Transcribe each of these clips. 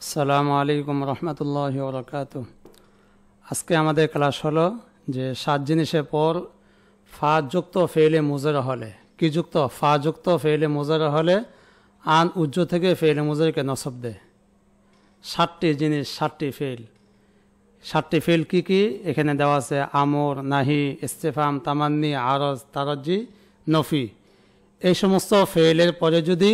আসসালামু আলাইকুম রহমতুল্লাহি ওয়া বারাকাতুহু। আজকে আমাদের ক্লাস হলো যে 7 জিনিসের পর ফা যুক্ত ফেলে মুজারা হলে কি যুক্ত ফা যুক্ত ফেলে মুজারা হলে আন উজ্জ থেকে ফেলে মুজারাকে নসব দেয়। 7টি জিনিস, 7টি ফেল। 7টি ফেল কি কি এখানে দেওয়া আছে? আমর, নাহি, ইস্তেফাম, তামান্নি, আরজ, তারজি, নফি। এই সমস্ত ফেলের পরে যদি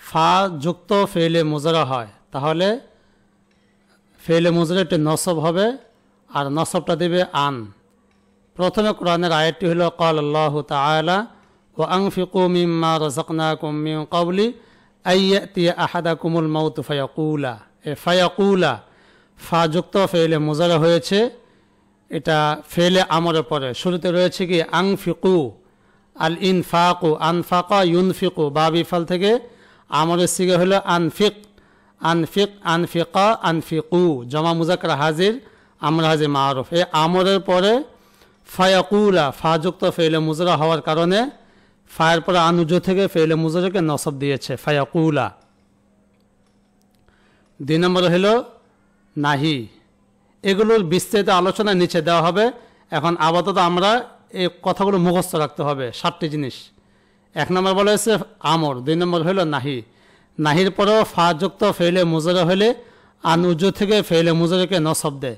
ফা যুক্ত ফেলে মুজারা হয় তাহলে ফেলে মুজারা একটি নসব হবে, আর নসবটা দেবে আন। প্রথমে কোরআনের আয়াতটি হলো ক্বাল আল্লাহু তাআলা ওয়া আনফিকু মিম্মা রাযাকনাকুম মিন ক্বাবলি আইয়াতিয়া আহাদাকুমুল মাউত ফায়াকুলা। ফায়াকুলা ফা যুক্ত ফেলে মুজারা হয়েছে, এটা ফেলে আমরের পরে। শুরুতে রয়েছে কি আনফিকু, আল ইনফাকু, আনফাকা ইউনফিকু, বাবি ফাল থেকে আমরের সিগা হলো আনফিক, আনফিক, আনফিকা, আনফিকু, জমা মুজাক্কার হাজির, আমর হাজির মারুফ। এই আমরের পরে ফায়াকুলা ফা যুক্ত ফেলে মুজারা হওয়ার কারণে ফায়ের পরে আনুজ থেকে ফেলে মুজারাকে নসব দিয়েছে ফায়াকুলা। 2 নম্বর হলো নাহি। এগুলোর বিস্তারিত আলোচনা নিচে দেওয়া হবে। এখন আপাতত আমরা এই কথাগুলো মুখস্থ রাখতে হবে। 7টি জিনিস। 1 নম্বর বলা হয়েছে আমর, 2 নম্বর হলো নাহি। নাহির পরেও ফা যুক্ত ফেলে মুজারা হলে আনুজ থেকে ফেলে মুজারাকে নসব দেয়।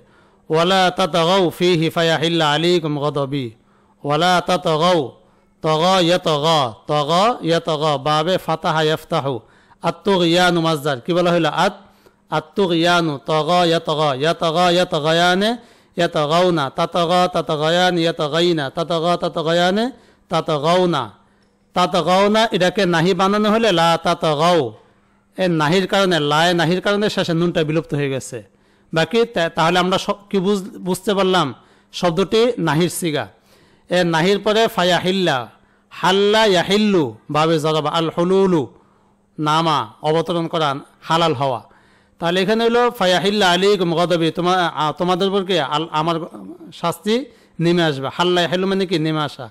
ওয়ালা তাতাগাউ ফীহি ফায়াহিল্লা আলাইকুম গদবি। ওয়ালা তাতাগাউ, তাগা ইয়াতাগা, তাগা ইয়াতাগা, বাবে ফাতাহা ইফতাহু, আত-তুগয়ানু মাজদার। কি বলা হলো? আত-তুগয়ানু, তাগা ইয়াতাগা, ইয়াতাগা ইয়াতাগায়ানে ইয়াতাগাউনা, তাতাগা তাতাগায়ান ইয়াতাগাইনা, তাতাগা তাতাগায়ানে তাতাগাউনা। তাতাগাউনা এটাকে নাহি বানানো হলে লা তাতাগাউ। এই নাহির কারণে, লায়ে নাহির কারণে শেষে নুনটা বিলুপ্ত হয়ে গেছে। বাকি তাহলে আমরা কি বুঝতে পারলাম? শব্দটি নাহির সিগা। এ নাহির পরে ফায়াহিল্লা, হাল্লা ইয়াহিল্লু, বাবে জরাবা, আল হুলুলু, নামা, অবতরণ করা, হালাল হওয়া। তাহলে এখানে হলো ফায়াহিল্লা আলাইকুম গদবি, তোমাদের উপর কি আমার শাস্তি নেমে আসবে। হাল্লা ইয়াহিল্লু মানে কি? নেমে আসা।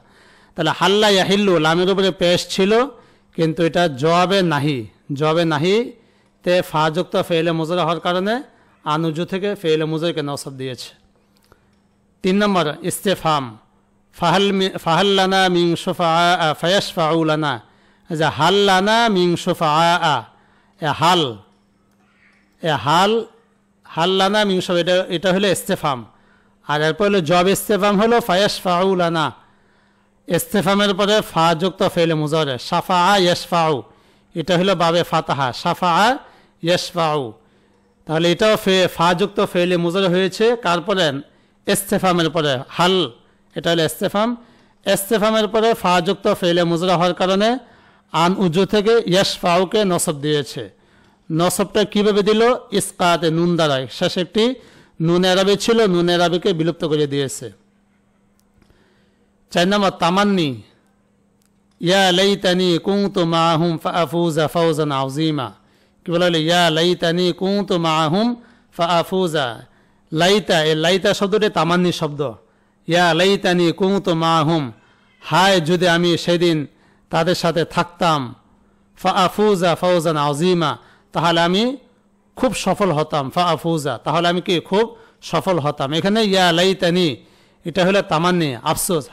তাহলে হাল্লা ইয়াহিল্লু লামের উপরে পেশ ছিল, কিন্তু এটা জবাবে নাহি। জবাবে নাহি তে ফা যুক্ত ফেলে মুজারা হওয়ার কারণে আনুজু থেকে ফেলে মুজারাকে নসব দিয়েছে। 3 নম্বর ইস্তেফাম, ফাহাল্লানা মিন শুফাআ ফায়াশফাউ লানা। যে হাল্লানা মিন শুফাআ, হাল্লানা মিন শুফা, এটা হলো ইস্তেফাম। আর এরপর হলো জব ইস্তেফাম হলো ফায়াশফাউ লানা। ইস্তেফামের পরে ফা যুক্ত ফেলে মুজারা, শাফাআ ইয়াশফাউ, এটা হলো বাবে ফাতাহা, শাফাআ ইয়াশফাউ। তাহলে এটাও ফা যুক্ত ফেলে মুজারা হয়েছে। কার পরে? ইস্তেফামের পরে। হাল, এটা হলো ইস্তেফাম। ইস্তেফামের পরে ফা যুক্ত ফেলে মুজারা হওয়ার কারণে আন উজু থেকে ইয়াশফাউকে নসব দিয়েছে। নসবটা কিভাবে দিল? ইসকাতে, নুন দ্বারায়। শেষে একটি নুন এরাবি ছিল, নুন এরাবিকে বিলুপ্ত করে দিয়েছে। 4 নম্বর তামান্নি, ইয়া লাইতানি কুনতু মাআহুম ফাআফুজা ফাওজান আযীমা। কি বলা হলো? ইয়া লাইতানি কুনতু মাআহুম ফাআফুজা। লাইতা, এই লাইতা শব্দটি তামান্নি শব্দ। ইয়া লাইতানি কুনতু মাআহুম, হায় যদি আমি সেদিন তাদের সাথে থাকতাম, ফাআফুজা ফাওজান আযীমা, তাহলে আমি খুব সফল হতাম। ফাআফুজা, তাহলে আমি কি খুব সফল হতাম। এখানে ইয়া লাইতানি এটা হলো তামান্নি, আফসোস,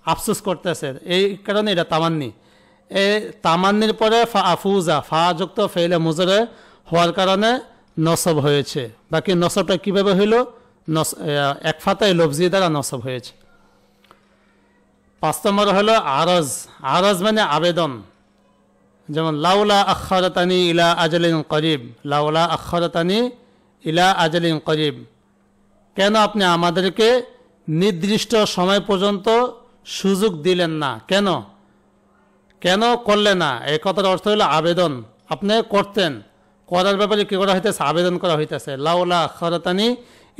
আফসোস করতেছে, এই কারণে এটা তামান্নি। এই তামান্নির পরে ফাআফুজা ফা যুক্ত ফেলে মুজারা হওয়ার কারণে নসব হয়েছে। বাকি নসবটা কিভাবে হইল? এক ফাতায় লফজি দ্বারা নসব হয়েছে। 5 নম্বর হলো আরজ। আরজ মানে আবেদন। যেমন লাউলা আখারাতানি ইলা আজালিন করিব, লাউলা আখারাতানি ইলা আজালিন করিব, কেন আপনি আমাদেরকে নির্দিষ্ট সময় পর্যন্ত সুযোগ দিলেন না? কেন কেন করলে না? এই কথার অর্থ হলো আবেদন। আপনি করতেন, করার ব্যাপারে কী করা হইতেছে? আবেদন করা হইতেছে। লাউলা আখারাতানি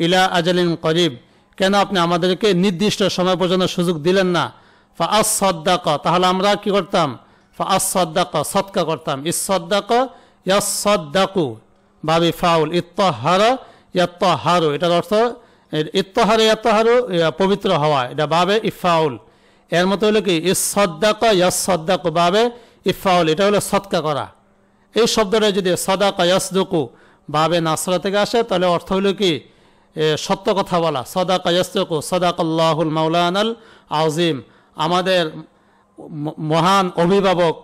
ইলা আজালিন করিব, কেন আপনি আমাদেরকে নির্দিষ্ট সময় পর্যন্ত সুযোগ দিলেন না? ফাআসসাদ্দাক, তাহলে আমরা কি করতাম? ফাআসসাদ্দাক, সদকা করতাম। ইসসাদ্দাক ইয়াসসাদ্দাকু, বাবি ফাউল, ইত্তাহারা ইয়াত্তাহারু, এটার অর্থ ইত্তাহারা ইয়াত্তাহারু, পবিত্র হওয়া, এটা বাবে ইফাউল। এর মতো হলো কি ইসসাদ্দাক ইয়াসসাদ্দাকু, বাবে ইফাউল, এটা হলো সদকা করা। এই শব্দটা যদি সদাকা ইয়াসদুকু বাবে নাসরা থেকে আসে, তাহলে অর্থ হলো কি সত্য কথা বলা। সাদাকা ইয়াসদিকু সাদাকাল্লাহুল মাওলানাল আযীম, আমাদের মহান অভিভাবক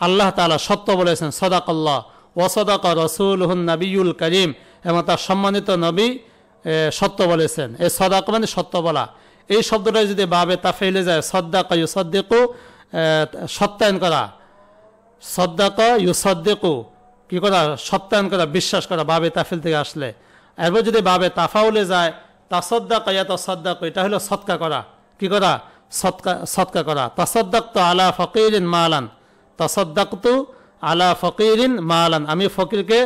আল্লাহ তাআলা সত্য বলেছেন। সাদাকাল্লাহ ওয়া সাদাকা রাসূলুহুন নবিয়ুল করিম, এবং তার সম্মানিত নবী সত্য বলেছেন। এই সাদাকা মানে সত্য বলা। এই শব্দটা যদি বাবে তাফঈলে যায়, সাদাকা ইউসাদ্দিকু সত্যায়ন করা, সাদাকা ইউসাদ্দিকু কি করা, সত্যায়ন করা, বিশ্বাস করা, বাবে তাফঈল থেকে আসলে। এরপর যদি বাবে তাফাউলে যায়, তাসাদ্দাকা ইয়াতাসাদ্দাকু, এটা হলো সদকা করা, কি করা, সদকা করা। তাসাদ্দাকতু আলা ফাকিরিন মালান, তাসাদ্দাকতু আলা ফকিরিন মালান, আমি ফকিরকে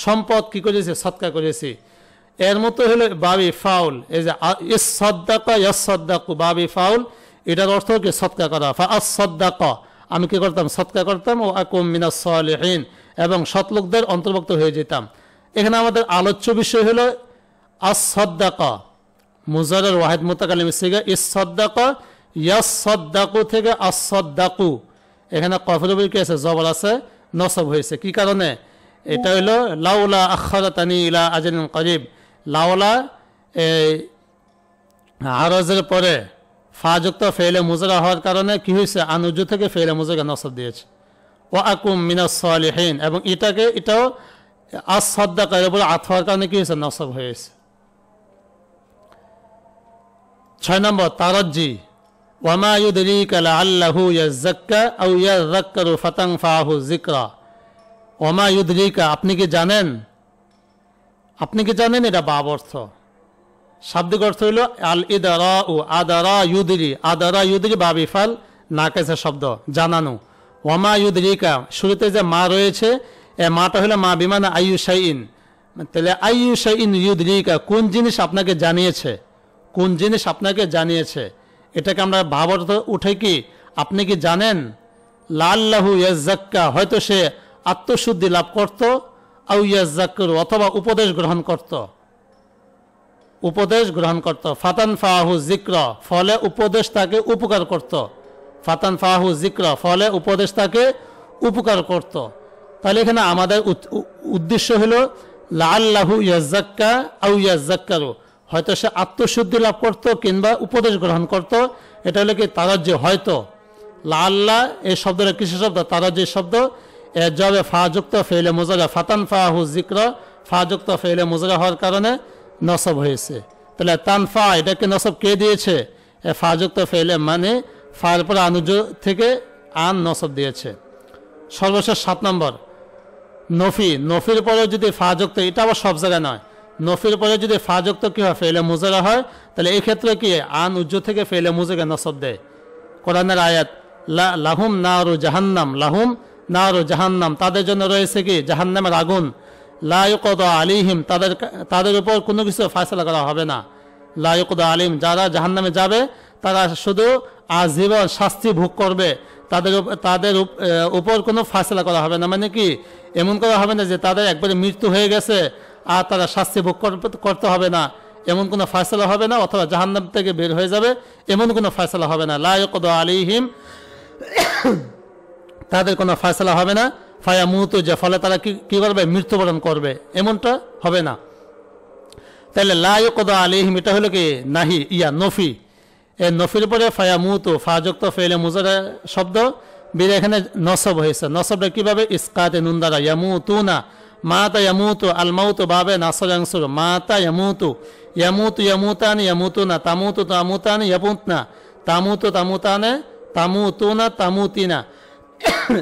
সম্পদ কি করেছি, সদকা করেছি। এর মতো হলো বাবি ফাউল, এই যে ইসসাদ্দাকা ইয়াসসাদ্দাকু, বাবি ফাউল, এটার অর্থ কি সদকা করা। ফাআসসাদ্দাকা, আমি কি করতাম, সদকা করতাম। ও আকুম মিনাস সালিহিন, এবং সৎলোকদের অন্তর্ভুক্ত হয়ে যেতাম। এখানে আমাদের আলোচ্য বিষয় হলো আস-সাদ্দাকা, মুজারর ওয়াহিদ মুতাকাল্লিম সিগা, ইস-সাদ্দাকা ইয়াস-সাদ্দাকু থেকে আস-সাদ্দাকু, এখানে কফের উপর কি আছে, জবর আছে, নসব হয়েছে। কি কারণে? এটা হলো লাউলা আখারাতানি ইলা আজালিন করিব, লাউলা আরজের পরে ফাযুক্ত ফেলে মুজারা হওয়ার কারণে কি হয়েছে, আনুজু থেকে ফেলে মুজারা নসব দিয়েছে। ও আকুম মিনাস সালিহিন, এবং এটাও আস-সাদ্দাকার উপর আতফার কারণে কি হয়েছে, নসব হয়েছে। 6 নম্বর তারাজ্জি, ওয়ামা ইউদরিকা লাআল্লাহু ইয়াযাক্কা আও ইয়াযাক্কারু ফাতানফাহু যিকরা। ওয়ামা ইউদরিকা, আপনি কি জানেন, আপনি কি জানেন, এটা বাব অর্থ। শাব্দিক অর্থ হইল আল ইদারা ও আদারা ইউদরি, আদারা ইউদরি বাবি ফাল নাকেসের শব্দ, জানানো। ওয়ামা ইউদরিকা, শুরুতে যে মা রয়েছে, এ মাটা হলো মা বিমানা আইয়ু শাইইন, তাহলে আইয়ু শাইইন ইউদরিকা, কোন জিনিস আপনাকে জানিয়েছে, কোন জিনিস আপনাকে জানিয়েছে। এটাকে আমরা ভাব অর্থ উঠে কি, আপনি কি জানেন, লাআল্লাহু ইয়াযাক্কা, হয়তো সে আত্মশুদ্ধি লাভ করত, আও ইয়াযাক্কারু, অথবা উপদেশ গ্রহণ করত, উপদেশ গ্রহণ করত। ফাতানফাহু যিকরা, ফলে উপদেশ তাকে উপকার করত। ফাতানফাহু যিকরা, ফলে উপদেশ তাকে উপকার করত। তাহলে এখানে আমাদের উদ্দেশ্য হলো লাআল্লাহু ইয়াযাক্কা আও ইয়াযাক্কারু, হয়তো সে আত্মশুদ্ধি লাভ করত কিংবা উপদেশ গ্রহণ করত। এটা হলো কি তারাজ্জি, হয়তো। লাআল্লা এই শব্দটা কিসের শব্দ, তারাজ্জি শব্দ। এর জবাবে ফাযুক্ত ফেলে মুজারা, ফাতানফাহু যিকরা, ফাযুক্ত ফেলে মুজারা হওয়ার কারণে নসব হয়েছে। তাহলে তানফা, এটাকে নসব কে দিয়েছে, এ ফাযুক্ত ফেলে মানে ফার পর আনুজ থেকে আন নসব দিয়েছে। সর্বশেষ 7 নম্বর নফি, নফির পরে যদি ফাযুক্ত, এটা আবার সব জায়গায় নয়, নফির পরে যদি ফাযুক্ত কি হয়, ফেলে মুজারা হয়, তাহলে এই ক্ষেত্রে কি আন উজ্জ থেকে ফেলে মুজাকে নসব দেয়। কোরআনের আয়াত, লাহুম নারু জাহান্নাম, লাহুম নারু জাহান্নাম, তাদের জন্য রয়েছে কি জাহান্নামের আগুন। লা ইউকদা আলাইহিম, তাদের উপর কোনো কিছু ফয়সালা করা হবে না। লা ইউকদা আলাইহিম, যারা জাহান্নামে যাবে তারা শুধু আজীবন শাস্তি ভোগ করবে, তাদের উপর কোনো ফয়সালা করা হবে না। মানে কি, এমন করা হবে না যে তাদের একবারে মৃত্যু হয়ে গেছে আর তারা শাস্তি ভোগ করতে হবে না, এমন কোনো ফয়সালা হবে না, অথবা জাহান্নাম থেকে বের হয়ে যাবে, এমন কোনো ফয়সালা হবে না। লা ইউকদা আলাইহিম, তাদের কোনো ফয়সালা হবে না। ফায়ামুতু, যে ফলে তারা কি করবে, মৃত্যুবরণ করবে, এমনটা হবে না। তাহলে লা ইউকদা আলাইহিম, এটা হলো কি নাহি, নফি। এই নফির পরে ফায়ামুতু, ফাযুক্ত ফেলে মুজারা শব্দ বের, এখানে নসব হয়েছে। নসবটা কিভাবে, ইসকাতে নুন দ্বারা, ইয়ামুতুনা, মাতা ইয়ামুতু, আল মাউতু বাবে নাসর আনসুর, মাতা ইয়ামুতু, ইয়ামুতু ইয়ামুতানি ইয়ামুতুনা, তামুতু তামুতানি ইয়ামুতনা, তামুতু তামুতানে তামুতুনা তামুতিনা।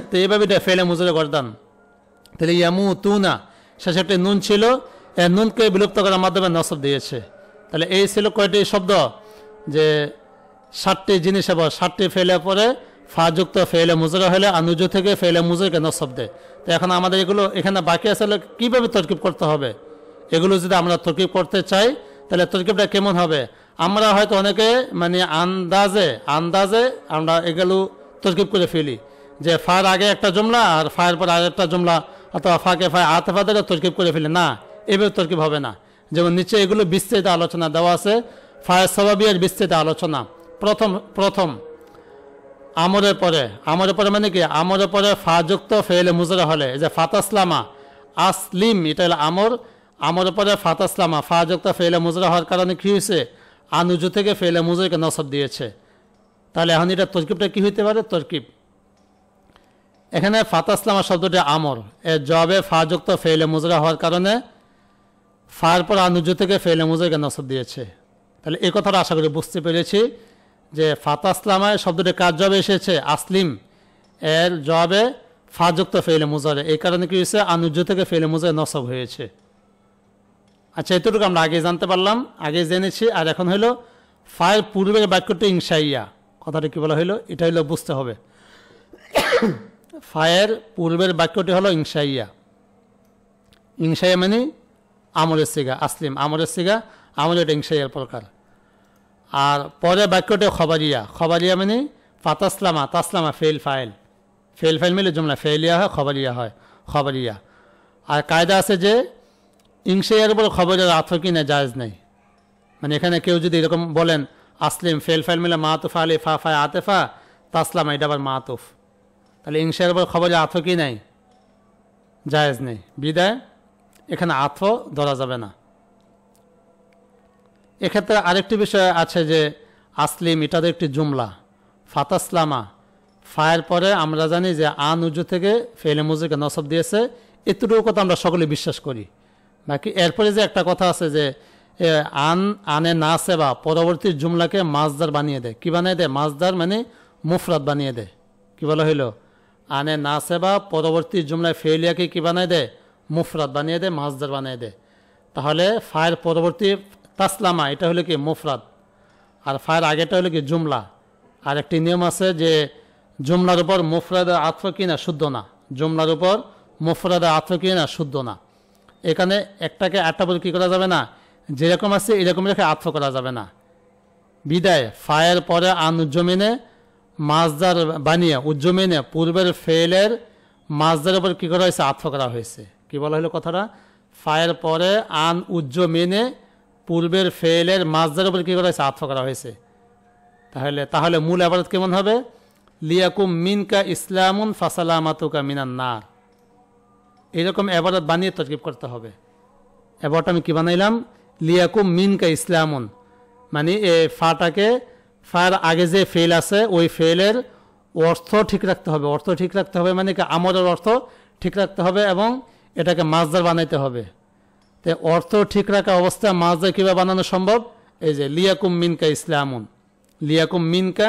তো এইভাবে এটা ফেলে মুজারা করতাম। তাহলে ইয়ামুতুনা, শেষে একটা নুন ছিল, এই নুনকে বিলুপ্ত করার মাধ্যমে নসব দিয়েছে। তাহলে এই ছিল কয়টি শব্দ, যে 7টি জিনিস, এবং 7টি ফেলে পরে ফাযুক্ত ফেলে মুজারা হলে আনুজ থেকে ফেলে মুজারাকে নসব দেয়। তো এখন আমাদের এগুলো এখানে বাকি আছে, কীভাবে তরকিব করতে হবে। এগুলো যদি আমরা তরকিব করতে চাই, তাহলে তরকিবটা কেমন হবে, আমরা হয়তো অনেকে মানে আন্দাজে আমরা এগুলো তরকিব করে ফেলি, যে ফার আগে একটা জুমলা আর ফায়ের পর আরেকটা জুমলা, অথবা ফাকে ফায় আতফা দ্বারা তরকিব করে ফেলি। না, এভাবে তরকিব হবে না। যেমন নিচে এগুলো বিস্তৃত আলোচনা দেওয়া আছে, ফায়ের সাবাবিয়ার বিস্তৃত আলোচনা। প্রথম আমরের পরে মানে কি, আমরের পরে ফাযুক্ত ফেলে মুজারা হলে, যে ফাতাসলামা, আসলিম এটা হলো আমর, আমরের পরে ফাতাসলামা, ফা যুক্ত ফেলে মুজরা হওয়ার কারণে কী হয়েছে, আনুজু থেকে ফেলে মুজরাকে নসব দিয়েছে। তাহলে এখন এটা তরকিবটা কী হইতে পারে, তরকিব। এখানে ফাতাসলামা শব্দটি আমর, এর জবাবে ফা যুক্ত ফেলে মুজরা হওয়ার কারণে ফার পর আনুজু থেকে ফেলে মুজরাকে নসব দিয়েছে। তাহলে এই কথাটা আশা করি বুঝতে পেরেছি যে ফাতাসলামায় শব্দটি কার জবাবে এসেছে, আসলিম, এর জবাবে ফা যুক্ত ফেলে মুজরে, এই কারণে কি হয়েছে, আনুজু থেকে ফেলে মুজরে নসব হয়েছে। আচ্ছা, এতটুকু আমরা আগে জানতে পারলাম, আগে জেনেছি। আর এখন হলো ফায়ের পূর্বের বাক্যটি ইনশাইয়া, কথাটা কি বলা হইলো, এটা হইলো বুঝতে হবে। ফায়ের পূর্বের বাক্যটি হলো ইনশাইয়া। ইনশাইয়া মানে আমরের সিগা, আসলিম আমরের সিগা, আমরের এটা ইনশাইয়ার প্রকার। আর পরে বাক্যটি খবরিয়া, খবরিয়া মানে ফাতাসলামা, Taslama fail file, fail file মিলে জুমলা ফেলিয়া হয়, খবরিয়া হয়, খবরিয়া। আর কায়দা আছে যে ইনশাইয়ার উপর খবরের আথ কিনা জায়েজ নেই। মানে এখানে কেউ যদি এরকম বলেন আসলিম ফেল ফাইল মিলে মাতুফ আলি ফা ফা আতেফা তাসলামা, এটা আবার মাতুফ, তাহলে ইনশাইয়ার উপর খবরের আথ কি নাই, জায়েজ নেই, বিদায় এখানে আথ ধরা যাবে না। এক্ষেত্রে আরেকটি বিষয় আছে যে আসলিম এটা একটি জুমলা, ফাতাসলামা ফায়ের পরে আমরা জানি যে আনুজু থেকে ফেলে মুজুকে নসব দিয়েছে, এতটুকু কথা আমরা সকলে বিশ্বাস করি। বাকি এরপরে যে একটা কথা আছে যে আনে না সেবা পরবর্তী জুমলাকে মাজদার বানিয়ে দেয়। কি বানিয়ে দেয়, মাজদার মানে মুফরাদ বানিয়ে দেয়। কি বলা হইল, আনে না সেবা পরবর্তী জুমলায় ফেলিয়াকে কি বানিয়ে দেয়, মুফরাদ বানিয়ে দেয়, মাজদার বানিয়ে দেয়। তাহলে ফায়ের পরবর্তী তাসলামা এটা হলো কি মুফরাদ, আর ফায়ের আগেটা হলো কি জুমলা। আর একটি নিয়ম আছে যে জুমলার উপর মুফরাদ আতফ কিনা শুদ্ধ না, জুমলার উপর মুফরাদ আতফ কিনা শুদ্ধ না। এখানে একটাকে একটা বলে কী করা যাবে না, যেরকম আছে এরকম রেখে আতফ করা যাবে না। বিদায় ফায়ের পরে আন উজ্জমিনে মাজদার বানিয়ে, উজ্জমিনে পূর্বের ফেলের মাজদার উপর কী করা হয়েছে, আতফ করা হয়েছে। কি বলা হলো কথাটা, ফায়ের পরে আন উজ্জমিনে পূর্বের ফেলের মাজদার উপর কী করা হয়েছে, আতফ করা হয়েছে। তাহলে মূল আবারত কেমন হবে, লিয়াকুম মিনকা ইসলামুন ফাসালামাতুকা মিনান নার, এরকম এবারত বানিয়ে তরকিব করতে হবে। এবারটা আমি কি বানাইলাম, লিয়াকুম মিনকা ইসলামুন, মানে এ ফাটাকে ফার আগে যে ফেল আছে ওই ফেলের অর্থ ঠিক রাখতে হবে। অর্থ ঠিক রাখতে হবে মানে কি আমরের অর্থ ঠিক রাখতে হবে এবং এটাকে মাজদার বানাইতে হবে। তো অর্থ ঠিক রাখা অবস্থায় মাজদার কীভাবে বানানো সম্ভব, এই যে লিয়াকুম মিনকা ইসলামুন, লিয়াকুম মিনকা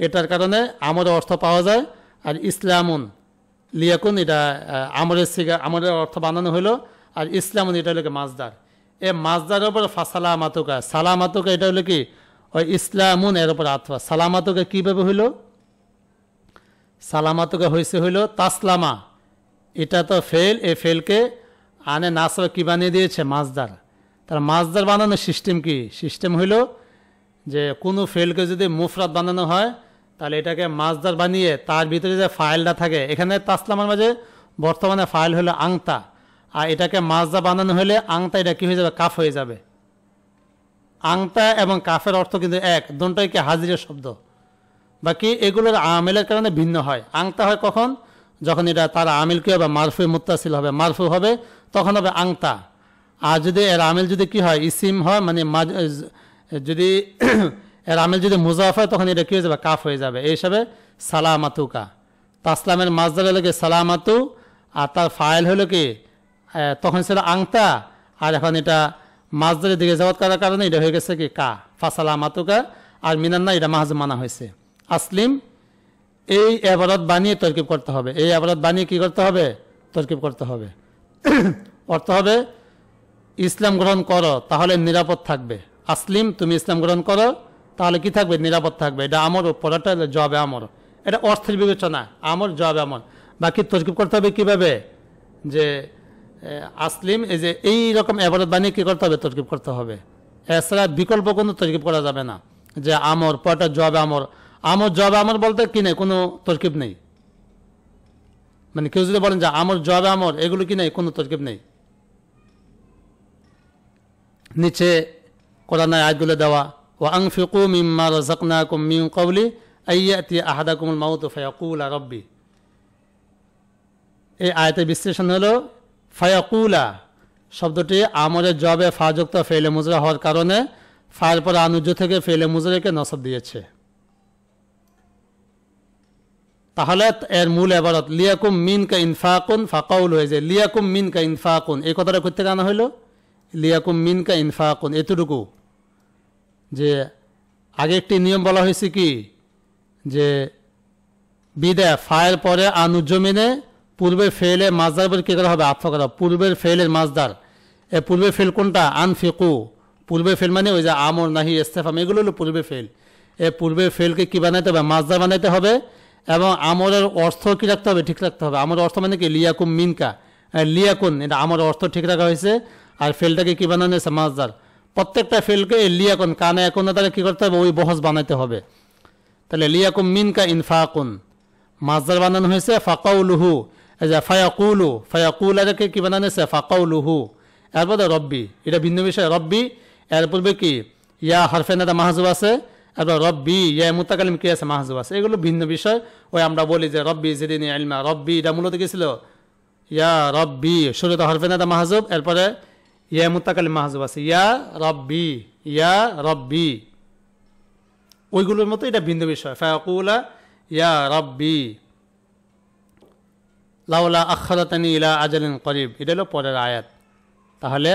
এটার কারণে আমরের অর্থ পাওয়া যায়। আর ইসলামুন লিয়াকুন এটা আমরের সিগা, আমরের অর্থ বানানো হলো। আর ইসলামুন এটা হলো কি মাজদার, এ মাজদারের উপর ফাসালামাতুকা, সালামাতুকা এটা হলো কি ওই ইসলামুন এর উপর আতফা। সালামাতুকা কীভাবে হইল, সালামাতুকা হইল তাসলামা, এটা তো ফেল, এই ফেলকে আনে নাসরা কি বানিয়ে দিয়েছে, মাজদার। তার মাজদার বানানোর সিস্টেম কি, সিস্টেম হইল যে কোনো ফেলকে যদি মুফরাদ বানানো হয় তাহলে এটাকে মাজদার বানিয়ে তার ভিতরে যে ফাইলটা থাকে, এখানে তাসলামার মাঝে বর্তমানে ফাইল হলো আংতা, আর এটাকে মাজদা বানানো হলে আংতা এটা কী হয়ে যাবে, কাফ হয়ে যাবে। আংতা এবং কাফের অর্থ কিন্তু এক, দুটোই কি হাজিরের শব্দ, বাকি এগুলোর আমেলের কারণে ভিন্ন হয়। আংতা হয় কখন, যখন এটা তার আমিল কী হবে, মারফু মুত্তাসিল হবে, মারফু হবে তখন হবে আংতা। আর যদি এর আমিল যদি কি হয়, ইসিম হয়, মানে যদি এর আমিল যদি মুজাফ হয় তখন এটা কী হয়ে যাবে, কাফ হয়ে যাবে। এই হিসাবে সালামাতুকা, তাসলামের মাজদার হলো কি সালামাতু, আর তার ফাইল হলো কি তখন ছিল আংতা, আর এখন এটা মাজদারের দিকে যাওয়ার করার কারণে এটা হয়ে গেছে কি কা, ফাসালামাতুকা। আর মিনান্না এটা মাহাজ মানা হয়েছে। আসলিম এই এবারত বানিয়ে তরকিব করতে হবে, এই এবারত বানিয়ে কি করতে হবে, তরকিব করতে হবে। অর্থ হবে ইসলাম গ্রহণ করো তাহলে নিরাপদ থাকবে, আসলিম তুমি ইসলাম গ্রহণ করো তাহলে কি থাকবে, নিরাপদ থাকবে। এটা আমর, পড়াটা জবাবে আমর, এটা অর্থের বিবেচনা, আমর জবাবে আমর। বাকি তরকিব করতে হবে কীভাবে, যে আসলিম এই যে এই রকম এবারত বানিয়ে কী করতে হবে, তরকিব করতে হবে। এছাড়া বিকল্প কোনো তরকিব করা যাবে না, যে আমর পড়াটা জবাবে আমর, আমর জবাবে আমর বলতে কি নেই, কোনো তরকিব নেই। মানে কেউ যদি বলেন যে আমর জবাবে আমর, এগুলো কি নেই, কোনো তরকিব নেই। নিচে কোরআনে আয়াতগুলো দেওয়া, ওয়া আনফিকু মিম্মা রাযাকনাকুম মিন ক্বাবলি আইয়াতি আহাদাকুমুল মাউতু ফায়াকুলা রাব্বি, এই আয়াতের বিশ্লেষণ হলো ফায়াকুলা শব্দটি আমরের জবে ফাযুক্ত ফেলে মুজরা হওয়ার কারণে ফায়ের পর আনুজ্য থেকে ফেলে মুজরাকে নসব দিয়েছে। তাহলে এর মূল ইবারত লিয়াকুম মিনকা ইনফাকুন ফাকাউল হয়ে যায় লিয়াকুম মিনকা ইনফাকুন। এই কথাটা করতে আনা হইল লিয়াকুম মিনকা ইনফাকুন, এতটুকু যে আগে একটি নিয়ম বলা হয়েছে কি যে বিদায় ফায়ের পরে আনুজ্য মেনে পূর্বের ফেলে মাজদার পর কী করা হবে, আতফ করা। পূর্বের ফেলের মাজদার, এ পূর্বের ফেল কোনটা, আনফিকু। পূর্বের ফেল মানে ওই যে আমর নাহি ইস্তেফাম, এগুলো হলো পূর্বের ফেল। এ পূর্বের ফেলকে কী বানাইতে হবে, মাজদার বানাইতে হবে এবং আমরের অর্থ কী রাখতে হবে, ঠিক রাখতে হবে। আমরের অর্থ মানে কি লিয়াকুম মিনকা, লিয়াকুন এটা আমরের অর্থ ঠিক রাখা হয়েছে, আর ফেলটাকে কী বানানো হয়েছে, মাজদার। প্রত্যেকটা ফেলকে লিয়াকুন কানে এখন দ্বারা কী করতে হবে, ওই বহস বানাইতে হবে। তাহলে লিয়াকুম মিনকা ইনফাকুন মাজদার বানানো হয়েছে ফাকাউলুহু, এই যে ফায়াকুলু, ফায়াকুলাকে কী বানানো হয়েছে, ফাকাউলুহু। এরপরে রব্বি, এটা ভিন্ন বিষয়। রব্বি এর পূর্বে কি ইয়া হরফেনাদা মাহজুব আছে, এরপর রব্বি ইয়া মুতাকাল্লিম কি আছে, মাহজুব আছে। এগুলো ভিন্ন বিষয়। ওই আমরা বলি যে রব্বি জিদিনি ইলমা, রব্বি এটা মূলত কি ছিল, ইয়া রব্বি শুরুতে হরফেনাদা মাহজুব, এরপরে ইয়া মুতাকাল্লিম মাহজুব আছে, ইয়া রব্বি, ইয়া রব্বি। ওইগুলোর মতো এটা ভিন্ন বিষয়। ফায়াকুলা ইয়া রব্বি লাউলা আখারাতানি ইলা আজালিন করিব, এটা হলো পরের আয়াত। তাহলে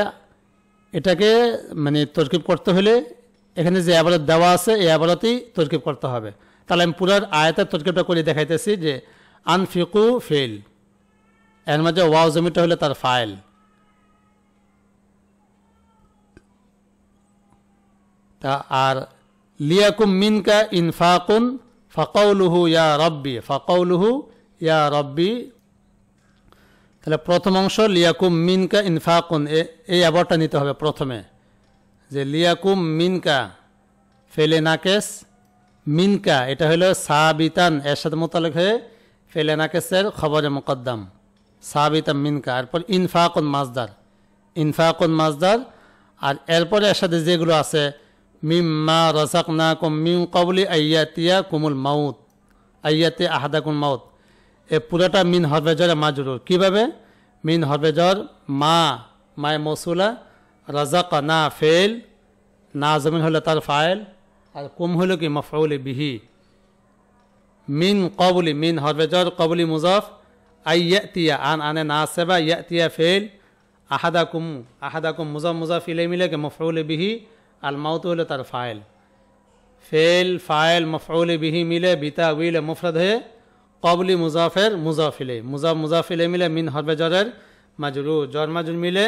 এটাকে মানে তরকিব করতে হলে এখানে যে আবারত দেওয়া আছে এই আবারতেই তরকিব করতে হবে। তাহলে আমি পুরার আয়াতের তরকিবটা করে দেখাইতেছি যে আনফিকু ফেল, এর মাঝে ওয়াও জমিটা হলে তার ফাইল। তা আর লিয়াকুম মিনকা ইনফাকুন ফাকাউলুহু ইয়া রব্বি, ফাকাউলুহু ইয়া রব্বি। তাহলে প্রথম অংশ লিয়াকুম মিনকা ইনফাকুন, এই আবারটা নিতে হবে প্রথমে, যে লিয়াকুম মিনকা ফেলে নাকেস, মিনকা এটা হলো সাবিতান এর সাথে মোতালেক হয়ে ফেলে নাকেসের খবরে মুকদ্দম, সাবিতান মিনকা। এরপর ইনফাকুন মাজদার, ইনফাকুন মাজদার। আর এরপরে এর সাথে যেগুলো আছে মিম্মা রাযাকনাকুম মিন ক্বাবলি আইয়াতিয়া কুমুল মাউত, আইয়াতি আহাদাকুম মাউত, এ পুরোটা মিন হরফে জরে মাজরুর। কীভাবে, মিন হরফে জর মা, মায় মৌসুলা, রাযাকনা ফেল, না জমিন হলো তার ফাইল, আর কুম হলো কি মফউল বিহি। মিন ক্বাবলি, মিন হরফে জর ক্বাবলি মুজাফ, আইয়াতিয়া আন আনে নাসিবা, ইয়াতিয়া ফেল, আহাদাকুম, আহাদাকুম মুজাফ মুজাফ ইলাইহি মিলে কি মফউল বিহি, আল মাউত হলো তার ফাইল। ফেল ফাইল মফউল বিহি মিলে বিতাউইল মুফরাদ হয়ে ক্বাবলি মুজাফের মুজাফ ইলাইহি, মুজাফ মুজাফ ইলাইহি মিলে মিন হরফে জরের মাজরুর, জর মাজরুর মিলে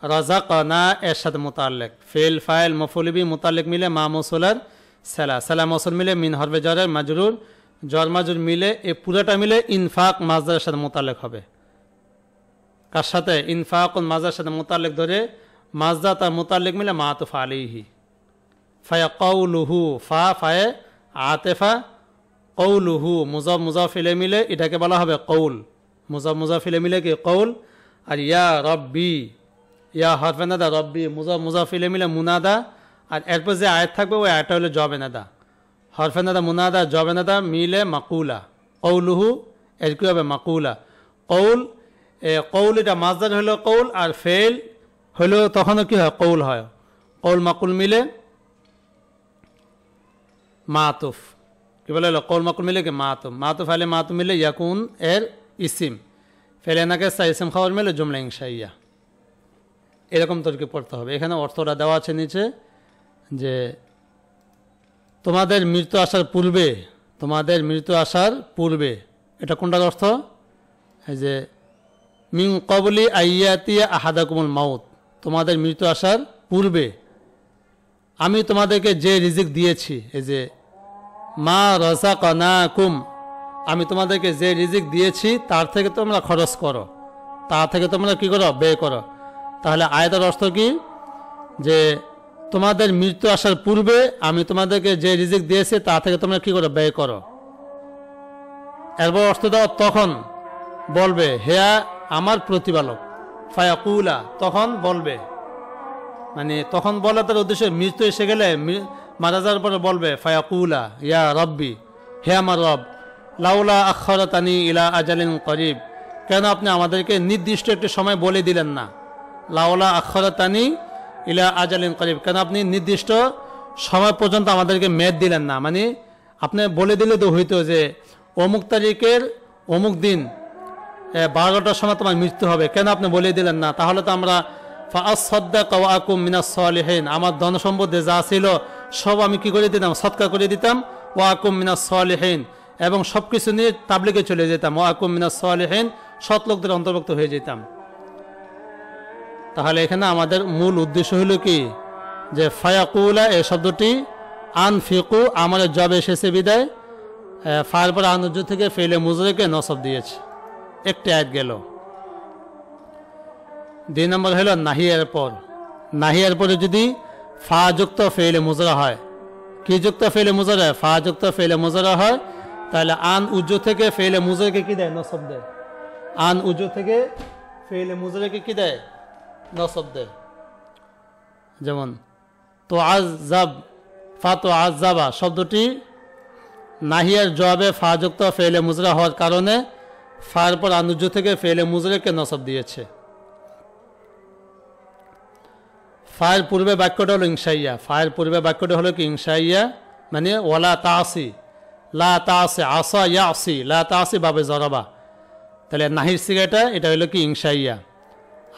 রাযাকনা এর সাথে মুতাল্লিক। ফেল ফাইল মফউল বিহি মুতাল্লিক মিলে মা মৌসুলার সালা, সালা মৌসুল মিলে মিন হরফে জরের মাজরুর, জর মাজরুর মিলে এই পুরোটা মিলে ইনফাক মাজদারের সাথে মুতাল্লিক হবে। কার সাথে, ইনফাকুন মাজদারের সাথে মুতাল্লিক ধরে মাজদা তার মুতাল্লিক মিলে মাতুফ আলাইহি। ফায়াকাউলুহু ফা ফায়ে আতেফা, কৌলুহু মুজাফ মুজাফ ইলাইহি মিলে এটাকে বলা হবে কৌল, মুজাফ মুজাফ ইলাইহি মিলে কি কৌল। আর ইয়া রব্বি, ইয়া হরফে নাদা, রব্বি মুজাফ মুজাফ ইলাইহি মিলে মুনাদা। আর এরপর যে আয়াত থাকবে ওই আয়াতটা হলো জবে নাদা, হরফে নাদা মুনাদা জবে নাদা মিলে মাকুলা, কৌলুহু এর কি হবে মাকুলা। কৌল, কৌল এটা মাজদার হলো কৌল, আর ফেল হলো তখনও কি হয়, কৌল হয়। কৌল মাকুল মিলে মাতুফ, কি বলে হলো কৌল মাকুল মিলে কি মাতুফ, মাতুফ আলে মাতুফ মিলে ইয়াকুন এর ইসিম, ফেলে নাকে সা ইসিম খাবার মিলে জুমলা ইনশাইয়া। এরকম তরকিব পড়তে হবে। এখানে অর্থটা দেওয়া আছে নিচে যে তোমাদের মৃত্যু আসার পূর্বে, তোমাদের মৃত্যু আসার পূর্বে, এটা কোনটার অর্থ, এই যে মিন ক্বাবলি আইয়াতিয়া আহাদাকুমুল মাউত, তোমাদের মৃত্যু আসার পূর্বে আমি তোমাদেরকে যে রিজিক দিয়েছি, এই যে মা রাযাকনাকুম, আমি তোমাদেরকে যে রিজিক দিয়েছি তার থেকে তোমরা খরচ করো, তার থেকে তোমরা কি করো, ব্যয় করো। তাহলে আয়াতের অর্থ কি, যে তোমাদের মৃত্যু আসার পূর্বে আমি তোমাদেরকে যে রিজিক দিয়েছি তা থেকে তোমরা কি করো, ব্যয় করো। এরপর অর্থ দাও তখন বলবে হে আমার প্রতিপালক, ফায়াকুলা তখন বলবে, মানে তখন বলা তার উদ্দেশ্য মৃত্যু এসে গেলে মারা যাওয়ার পরে বলবে ফায়াকুলা ইয়া রব্বি, হে আমার রব, লাউলা আখারাতানি ইলা আজালিন করিব, কেন আপনি আমাদেরকে নির্দিষ্ট একটি সময় বলে দিলেন না? লাউলা আখরাতানি ইলা আজালিন করিব, কেন আপনি নির্দিষ্ট সময় পর্যন্ত আমাদেরকে মেয়াদ দিলেন না? মানে আপনি বলে দিলে তো হইতো যে অমুক তারিখের অমুক দিন 12টার সময় তোমার মৃত্যু হবে, কেন আপনি বলে দিলেন না? তাহলে তো আমরা ফাআসসাদদাকা ওয়া আকুম মিনাস সালিহিন, আমার ধন সম্পদে যা ছিল সব আমি কি করে দিতাম? সদকা করে দিতাম। ওয়া আকুম মিনাস সালিহিন, এবং সব কিছু নিয়ে তাবলিগে চলে যেতাম। ওয়া আকুম মিনাস সালিহিন, সৎ লোকদের অন্তর্ভুক্ত হয়ে যেতাম। তাহলে এখানে আমাদের মূল উদ্দেশ্য হলো কি, যে ফায়াকুলা এই শব্দটি আনফিকু আমাদের জবে এসেছে বিদায় ফার পর আনুজ থেকে ফেলে মুজরিকে নসব দিয়েছে। একটি আয়াত গেল। 2 নম্বর হলো নাহিয়ার পর। নাহিয়ার পরে যদি ফা যুক্ত ফেলে মুজরা হয়, কি যুক্ত ফেলে মুজরা? ফা যুক্ত ফেলে মুজরা হয়, তাহলে আন উজু থেকে ফেলে মুজরাকে কি দেয়? নসব দেয়। আন উজু থেকে ফেলে মুজরাকে কি দেয়? নসব দেয়। যেমন তো আজাব, ফা তো আজাবা শব্দটি নাহিয়ার জবাবে ফা যুক্ত ফেলে মুজরা হওয়ার কারণে ফার পর আনুজ থেকে ফেলে মুজরাকে নসব দিয়েছে। ফায়ের পূর্বে বাক্যটা হলো ইনশাইয়া। ফায়ের পূর্বে বাক্যটা হলো কি? ইনশাইয়া, মানে ওয়ালা তাসি, লা তাসি, আসা ইয়া আসি, লা তাসি বাবে জরাবা। তাহলে নাহির সিগাটা এটা হলো কি? ইনশাইয়া।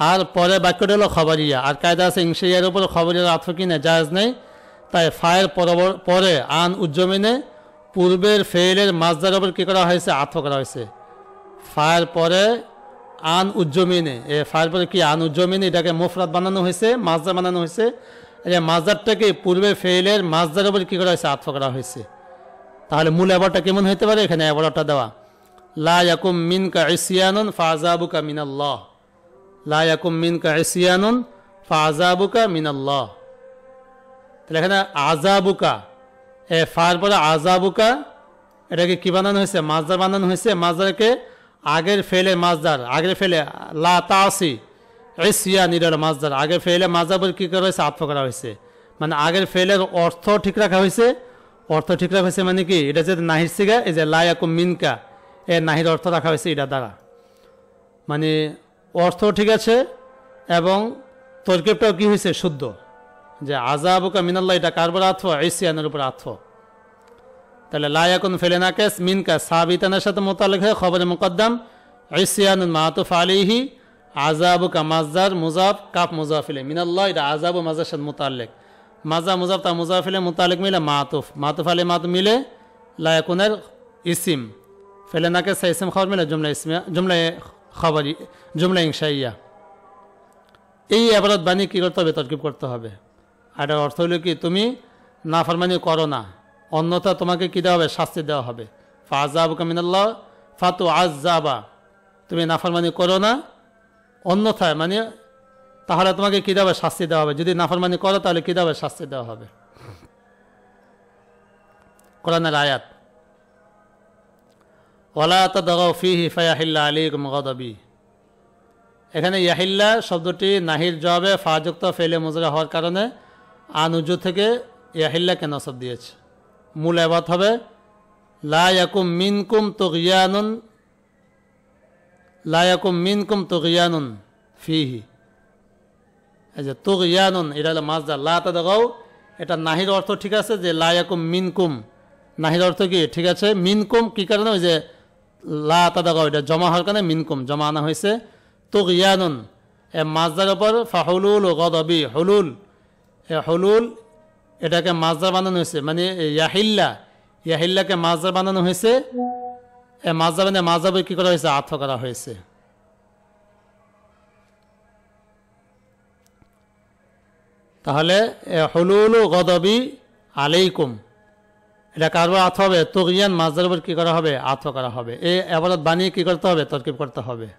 আর পরে বাক্যটা হলো খবরিয়া। আর কায়দা আছে ইনশাইয়ার উপর খবরিয়ার আতফ কিনা জায়েজ নেই। তাই ফায়ের পরে আন উজ্জমিনে পূর্বের ফেলের মাজদার উপর কী করা হয়েছে? আতফ করা হয়েছে। ফায়ের পরে আন উজ্জমিনে, ফায়ের পরে কি? আন উজ্জমিনে, এটাকে মুফরাদ বানানো হয়েছে, মাজদার বানানো হয়েছে। এই মাজদারটাকে পূর্বে ফেলের মাজদার উপর কী করা হয়েছে? আতফ করা হয়েছে। তাহলে মূল এবারটা কেমন হইতে পারে? এখানে এবারটা দেওয়া, লা ইয়াকুম মিনকা ইসিয়ানুন ফাআযাবুকা মিনাল্লাহ। লা ইয়াকুম মিনকা ইসিয়ানুন ফাআযাবুকা মিনাল্লাহ। তাহলে এখানে আযাবুকা, ফার পরে আযাবুকা, এটাকে কি বানানো হয়েছে? মাজদার বানানো হয়েছে। মাজদারকে আগের ফেলে মাজদার, আগের ফেলে লা তাসি ইসিয়ান এর মাজদার, আগের ফেলে মাজদার কি করা হয়েছে? আতফ করা হয়েছে। মানে আগের ফেলের অর্থ ঠিক রাখা হয়েছে। অর্থ ঠিক রাখা হয়েছে মানে কি? এটা যে নাহির সিগা, এই যে লা ইয়াকুম মিনকা, নাহির অর্থ রাখা হয়েছে এটা দ্বারা। মানে অর্থ ঠিক আছে এবং তরকিবটাও কি হয়েছে? শুদ্ধ। যে আযাবুকা মিনাল্লাহ, এটা কার উপর আতফ? ইসিয়ানের উপর আতফ। তাহলে লা ইয়াকুন ফেলে নাকিস, মিনকা সাবিতানের সাথে মুতাল্লিক হয়, খবরে মুকদ্দম, ইসিয়ানুন মাতুফ আলাইহি, আযাবুকা মাজদার মুজাফ, কাফ মুজাফ ইলাইহি, মিনাল্লাহ এটা আযাবু মাজদার সাথে মুতাল্লিক, মাজা মুজাফ তা মুজাফ ইলাইহি মুতাল্লিক মিলে মাতুফ, মাতুফ আলাইহি মাতুফ মিলে লা ইয়াকুনের ইসিম, ফেলে নাকিস ইসিম খবর মিলে জুমলা ইসমিয়া, জুমলা খবরি, জুমলা ইনশাইয়া। এই ইবারত বাণী কী করতে হবে? তরকিব করতে হবে। আর এটার অর্থ হলো কি? তুমি নাফরমানি করো না, অন্যথা তোমাকে কী দেওয়া হবে? শাস্তি দেওয়া হবে। ফাআযাবুকা মিনাল্লাহ ফাতু আযাবা, তুমি নাফরমানি করো না, অন্যথায় মানে তাহলে তোমাকে কী দেওয়া হবে? শাস্তি দেওয়া হবে। যদি নাফরমানি করো তাহলে কী দেওয়া হবে? শাস্তি দেওয়া হবে। কোরআনের আয়াত, ওয়ালা তাদগাউ ফীহি ফায়াহিল্লা আলাইকুম গাদাবি। এখানে ইয়াহিল্লা শব্দটি নাহির জবাবে ফা যুক্ত ফেলে মুজরা হওয়ার কারণে আনুজু থেকে ইয়াহিল্লাকে নসব দিয়েছে। মূল এবাত হবে লা ইয়াকুম মিনকুম তুগয়ানুন, লা ইয়াকুম মিনকুম তুগয়ানুন ফিহি। এই যে তুগয়ানুন এটা হলো মাজদার, লা তাদগাউ এটা নাহির অর্থ ঠিক আছে, যে লা ইয়াকুম মিনকুম নাহির অর্থ কি ঠিক আছে। মিনকুম কি কারণে? ওই যে লা তাদগাউ এটা জমা হওয়ার কারণে মিনকুম জমা আনা হয়েছে। তুগয়ানুন এ মাজদার ওপর ফাহুলুল ও গদবি, হুলুল, হুলুল এটাকে মাজদার বানানো হয়েছে। মানে ইয়াহিল্লা, ইয়াহিল্লাকে মাজদার বানানো হয়েছে। মাজদা মানে মাজদাবে কি করা হয়েছে? আতফ করা হয়েছে। তাহলে হুলুল গদবি আলাইকুম এটা কারবার আতফ হবে। তুগয়ান মাজদার উপর কি করা হবে? আতফ করা হবে। এই ইবারত বানিয়ে কি করতে হবে? তরকিব করতে হবে।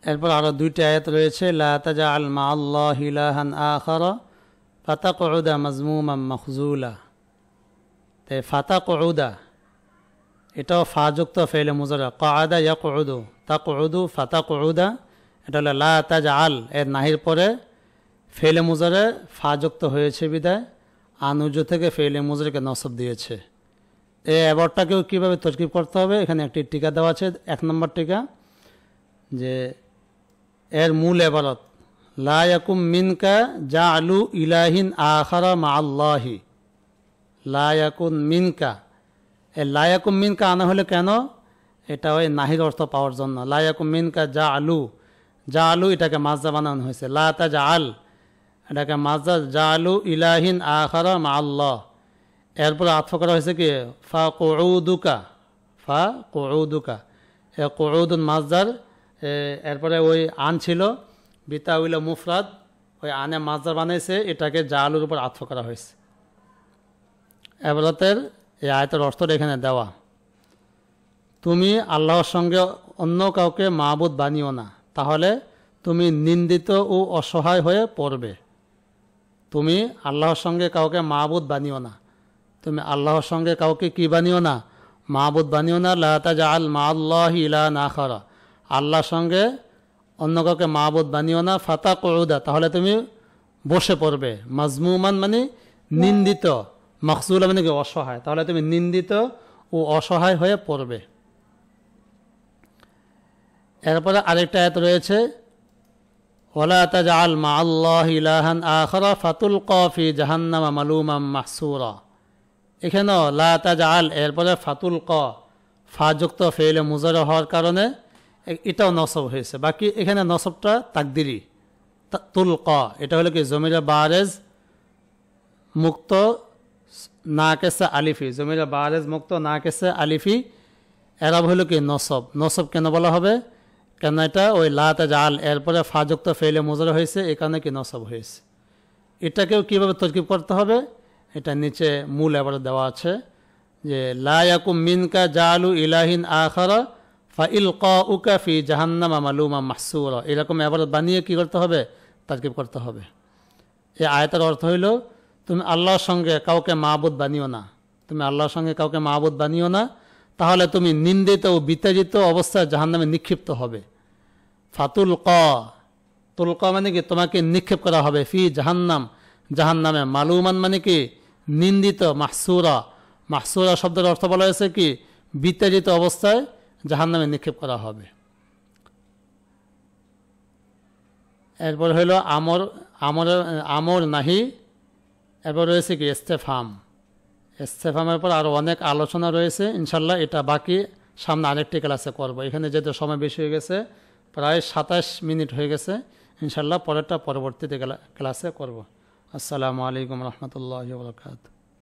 এরপর আরো 2টি আয়াত রয়েছে, লা তাজআল মা'আল্লাহি ইলাহান আখারা ফাতাকউদা মাজমুমান মাখজুলা। তাই ফাতাকউদা এটাও ফা যুক্ত ফেলে মুজারা, কাআদা ইয়াকউদু, তাকউদু, ফাতাকউদা। এটা হলো লা তাজআল এর নাহির পরে ফেলে মুজারে ফা যুক্ত হয়েছে বিদায় আনুজু থেকে ফেলে মুজারকে নসব দিয়েছে। এই অ্যাবারটাকেও কীভাবে তরকিব করতে হবে, এখানে একটি টিকা দেওয়া আছে, 1 নম্বর টিকা, যে এর মূল এবারত লা ইয়াকুম মিনকা জাআলু ইলাহিন আখারা মা আল্লাহি, লা ইয়াকুন মিনকা। এ লা ইয়াকুম মিনকা আনা হলে কেন? এটা ওই নাহির অর্থ পাওয়ার জন্য। লা ইয়াকুম মিনকা জাআলু, জাআলু এটাকে মাজদা বানানো হয়েছে, লা তাজআল এটাকে মাজদা, জাআলু ইলাহিন আখারা মা আল্লাহ। এরপরে আতফ করা হয়েছে কি ফা কুউদুকা, ফা কুউদুকা, এ কুউদুন মাজদার, এরপরে ওই আন ছিল বিতাউল মুফরাদ, ওই আনে মাজদার বানাইছে, এটাকে জাআলুর উপর আতফ করা হয়েছে। এবারতের এই আয়াতের অর্থটা এখানে দেওয়া, তুমি আল্লাহর সঙ্গে অন্য কাউকে মাবুদ বানিও না, তাহলে তুমি নিন্দিত ও অসহায় হয়ে পড়বে। তুমি আল্লাহর সঙ্গে কাউকে মাবুদ বানিও না, তুমি আল্লাহর সঙ্গে কাউকে কি বানিও না? মাবুদ বানিও না। লা তাজআল মা আল্লাহি ইলাহান আখারা, আল্লাহর সঙ্গে অন্য কাউকে মাবুদ বানিও না। ফাতাকুউদা, তাহলে তুমি বসে পড়বে। মাজমুমান মানে নিন্দিত, মাকসুলা মানে কি অসহায়, তাহলে তুমি নিন্দিত ও অসহায় হয়ে পড়বে। এরপরে আরেকটা আয়াত রয়েছে ওয়ালা তাজআল মা আল্লাহি ইলাহান আখারা ফাতুলকা ফি জাহান্নামা মালুমান মাহসুরা। এখানেও লা তাজআল এরপরে ফাতুলকা, ফা যুক্ত ফেইলে মুজারা হওয়ার কারণে এটাও নসব হয়েছে। বাকি এখানে নসবটা তাকদিরি, তুলকা এটা হলো কি জমিরা বারেজ মুক্ত নাকেসা আলিফি, জমিরা বারেজ মুক্ত নাকেসা আলিফি, এরাব হলো কি নসব। নসব কেন বলা হবে? কেন এটা ওই লা তাজআল এরপরে ফা যুক্ত ফেইলে মুজারা হয়েছে, এই কারণে কি নসব হয়েছে। এটাকেও কীভাবে তরকিব করতে হবে, এটা নিচে মূল এবারে দেওয়া আছে, যে লা ইয়াকুম মিনকা জাআলু ইলাহিন আখারা ফাইলকাউকা ফি জাহান্নামা মালুমান মাহসুরা। এরকম এবারে বানিয়ে কি করতে হবে? তরকিব করতে হবে। এই আয়াতের অর্থ হইল তুমি আল্লাহর সঙ্গে কাউকে মাবুদ বানিও না, তুমি আল্লাহর সঙ্গে কাউকে মাবুদ বানিও না, তাহলে তুমি নিন্দিত ও বিতাড়িত অবস্থায় জাহান্নামে নিক্ষিপ্ত হবে। ফাতুলকা, তুলকা মানে কি তোমাকে নিক্ষেপ করা হবে, ফি জাহান্নাম জাহান্নামে, মালুমান মানে কি নিন্দিত, মাহসুরা, মাহসুরা শব্দের অর্থ বলা হয়েছে কি বিতাড়িত অবস্থায় জাহান্নামে নিক্ষেপ করা হবে। এরপর হইল আমর, আমর নাহি। এরপর রয়েছে কি ইস্তেফহাম। ইস্তেফহামের পর আরও অনেক আলোচনা রয়েছে, ইনশাল্লাহ এটা বাকি সামনে আরেকটি ক্লাসে করব। এখানে যেহেতু সময় বেশি হয়ে গেছে, প্রায় 27 মিনিট হয়ে গেছে, ইনশাল্লাহ পরেরটা পরবর্তীতে ক্লাসে করব। আসসালামু আলাইকুম রহমতুল্লাহি ওয়া বারাকাতুহু।